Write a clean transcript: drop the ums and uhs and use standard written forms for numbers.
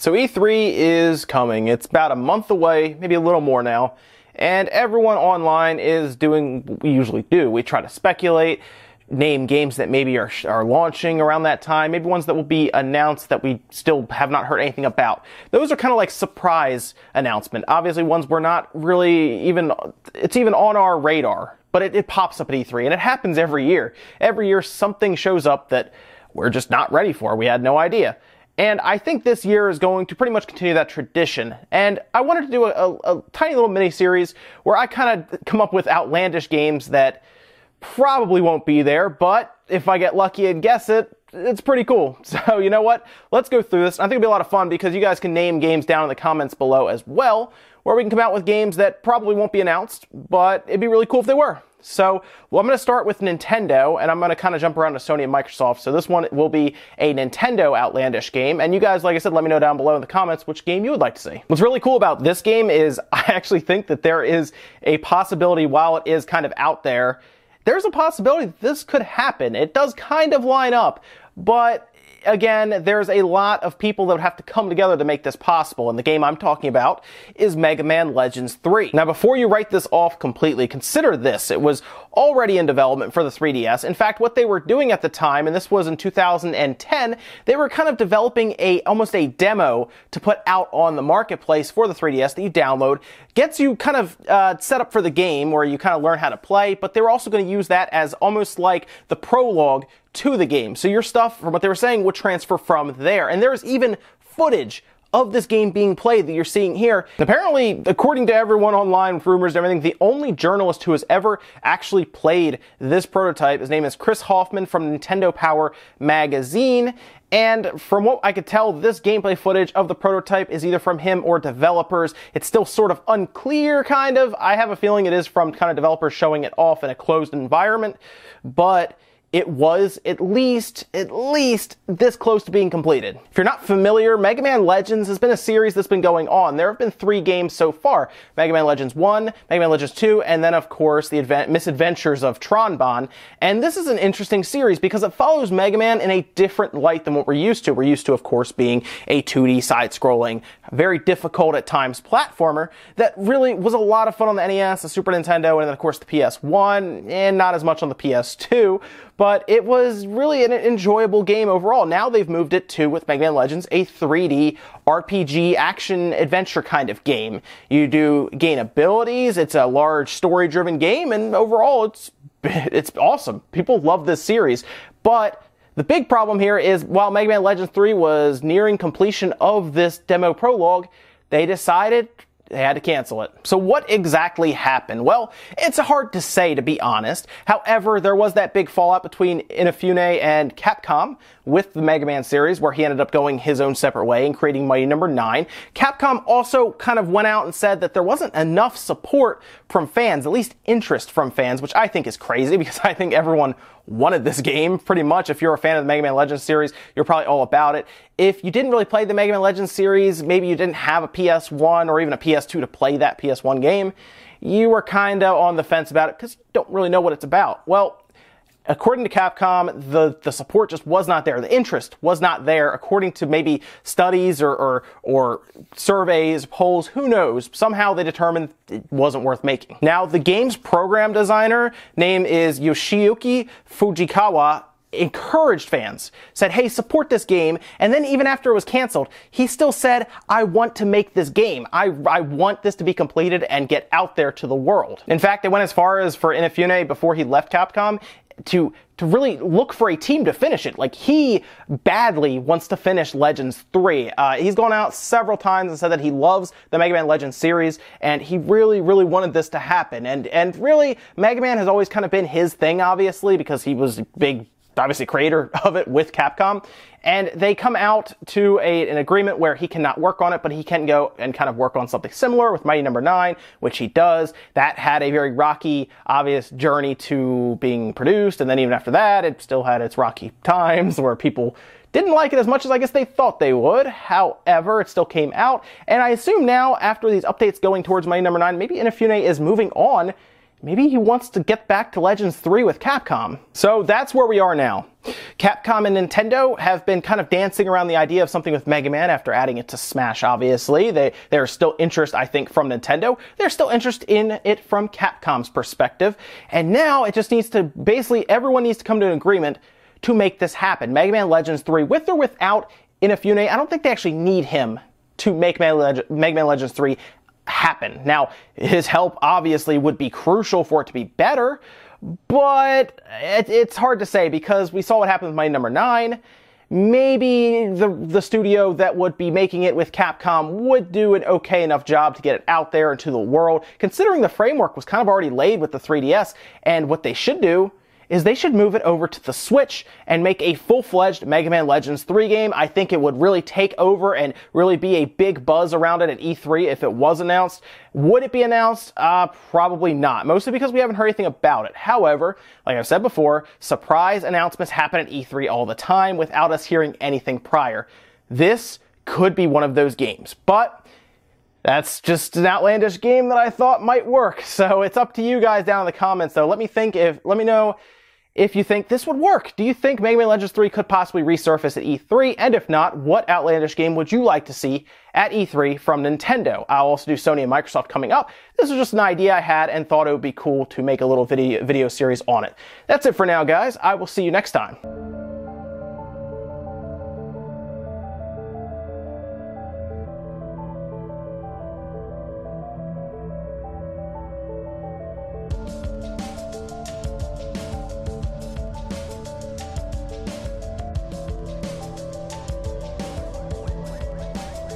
So E3 is coming. It's about a month away, maybe a little more now, and everyone online is doing what we usually do. We try to speculate, name games that maybe are launching around that time, maybe ones that will be announced that we still have not heard anything about. Those are kind of like surprise announcement. Obviously ones we're not really even on our radar, but it pops up at E3, and it happens every year. Every year something shows up that we're just not ready for. We had no idea. And I think this year is going to pretty much continue that tradition. And I wanted to do a tiny little mini-series where I kind of come up with outlandish games that probably won't be there, but if I get lucky and guess it, it's pretty cool. So you know what? Let's go through this. I think it'll be a lot of fun because you guys can name games down in the comments below as well, where we can come out with games that probably won't be announced, but it'd be really cool if they were. So, I'm going to start with Nintendo, and I'm going to kind of jump around to Sony and Microsoft. So this one will be a Nintendo Outlandish game, and you guys, like I said, let me know down below in the comments which game you would like to see. What's really cool about this game is I actually think that there is a possibility, while it is kind of out there, there's a possibility that this could happen. It does kind of line up, but again, there's a lot of people that would have to come together to make this possible, and the game I'm talking about is Mega Man Legends 3. Now, before you write this off completely, consider this. It was already in development for the 3DS. In fact, what they were doing at the time, and this was in 2010, they were kind of developing almost a demo to put out on the marketplace for the 3DS that you download. Gets you kind of set up for the game, where you kind of learn how to play, but they were also going to use that as almost like the prologue to the game. So your stuff, from what they were saying, would transfer from there. And there's even footage of this game being played that you're seeing here. Apparently, according to everyone online with rumors and everything, the only journalist who has ever actually played this prototype, his name is Chris Hoffman from Nintendo Power magazine. And from what I could tell, this gameplay footage of the prototype is either from him or developers. It's still sort of unclear, kind of. I have a feeling it is from kind of developers showing it off in a closed environment, but it was at least this close to being completed. If you're not familiar, Mega Man Legends has been a series that's been going on. There have been 3 games so far. Mega Man Legends 1, Mega Man Legends 2, and then of course the misadventures of Tron. And this is an interesting series because it follows Mega Man in a different light than what we're used to. We're used to, of course, being a 2D side-scrolling, very difficult at times platformer that really was a lot of fun on the NES, the Super Nintendo, and then of course the PS1, and not as much on the PS2. But it was really an enjoyable game overall. Now they've moved it to, with Mega Man Legends, a 3D RPG action-adventure kind of game. You do gain abilities, it's a large story-driven game, and overall it's awesome. People love this series. But the big problem here is, while Mega Man Legends 3 was nearing completion of this demo prologue, they decided they had to cancel it. So what exactly happened? Well, it's hard to say, to be honest. However, there was that big fallout between Inafune and Capcom with the Mega Man series, where he ended up going his own separate way and creating Mighty No. 9. Capcom also kind of went out and said that there wasn't enough support from fans, at least interest from fans, which I think is crazy because I think everyone wanted this game pretty much. If you're a fan of the Mega Man Legends series, you're probably all about it. If you didn't really play the Mega Man Legends series, maybe you didn't have a PS1 or even a PS2 to play that PS1 game, you were kind of on the fence about it because you don't really know what it's about. Well, according to Capcom, the support just was not there. The interest was not there, according to maybe studies or surveys, polls, who knows. Somehow they determined it wasn't worth making. Now, the game's program designer, name is Yoshiyuki Fujikawa, encouraged fans, said, hey, support this game. And then even after it was canceled, he still said, I want to make this game. I want this to be completed and get out there to the world. In fact, it went as far as for Inafune, before he left Capcom, to really look for a team to finish it. Like, he badly wants to finish Legends 3. He's gone out several times and said that he loves the Mega Man Legends series, and he really wanted this to happen. And really, Mega Man has always kind of been his thing, obviously, because he was a big, obviously, creator of it with Capcom. And they come out to an agreement where he cannot work on it, but he can go and kind of work on something similar with Mighty No. 9, which he does. That had a very rocky, obvious journey to being produced, and then even after that, it still had its rocky times where people didn't like it as much as I guess they thought they would. However, it still came out, and I assume now, after these updates going towards Mighty No. 9, maybe Inafune is moving on maybe he wants to get back to Legends 3 with Capcom. So that's where we are now. Capcom and Nintendo have been kind of dancing around the idea of something with Mega Man after adding it to Smash, obviously. There's still interest, I think, from Nintendo. There's still interest in it from Capcom's perspective. And now it just needs to, basically, everyone needs to come to an agreement to make this happen. Mega Man Legends 3, with or without Inafune, I don't think they actually need him to make Mega Man Legends 3 happen. Now, his help obviously would be crucial for it to be better, but it's hard to say because we saw what happened with Mighty Number 9. Maybe the studio that would be making it with Capcom would do an okay enough job to get it out there into the world, considering the framework was kind of already laid with the 3DS, and what they should do is they should move it over to the Switch and make a full-fledged Mega Man Legends 3 game. I think it would really take over and really be a big buzz around it at E3 if it was announced. Would it be announced? Probably not. Mostly because we haven't heard anything about it. However, like I've said before, surprise announcements happen at E3 all the time without us hearing anything prior. This could be one of those games, but that's just an Outlandish game that I thought might work. So it's up to you guys down in the comments, though. Let me know if you think this would work. Do you think Mega Man Legends 3 could possibly resurface at E3? And if not, what Outlandish game would you like to see at E3 from Nintendo? I'll also do Sony and Microsoft coming up. This was just an idea I had and thought it would be cool to make a little video series on it. That's it for now, guys. I will see you next time.